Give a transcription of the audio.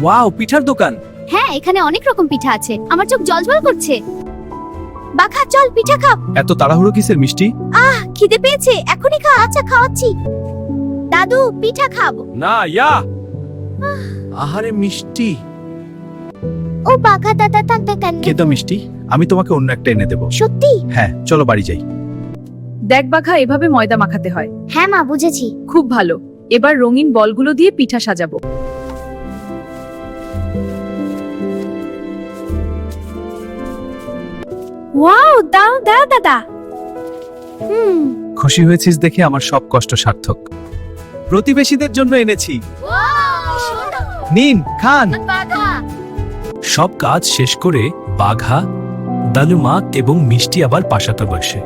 Wow, পিঠার দোকান। হ্যাঁ, এখানে অনেক রকম পিঠা আছে। আমার চোখ জলজল করছে। বাঘা, চল পিঠা খা। এত তাড়াহুড়ো কিসের মিষ্টি? খিদে পেয়েছে, এখনই খা। আচ্ছা, খাওয়াচ্ছি। দাদু, পিঠা খাবো। না, ইয়া। আহারে মিষ্টি। ও বাঘা দাদা, টানতে কেন? কেতো মিষ্টি, আমি তোমাকে অন্য একটা এনে দেব। সত্যি? হ্যাঁ, চলো বাড়ি যাই। দেখ বাঘা, এভাবে ময়দা মাখাতে হয়। হ্যাঁ মা, বুঝেছি। খুব ভালো। এবার রঙিন বলগুলো দিয়ে পিঠা সাজাবো। ওয়াও, দাও দাও দাদা। খুশি হয়েছিস দেখে আমার সব কষ্ট সার্থক। প্রতিবেশীদের জন্য এনেছি। নিন, খান। বাঘা। সব কাজ শেষ করে বাঘা, দালুমা এবং মিষ্টি আবার পাশাতে বসে।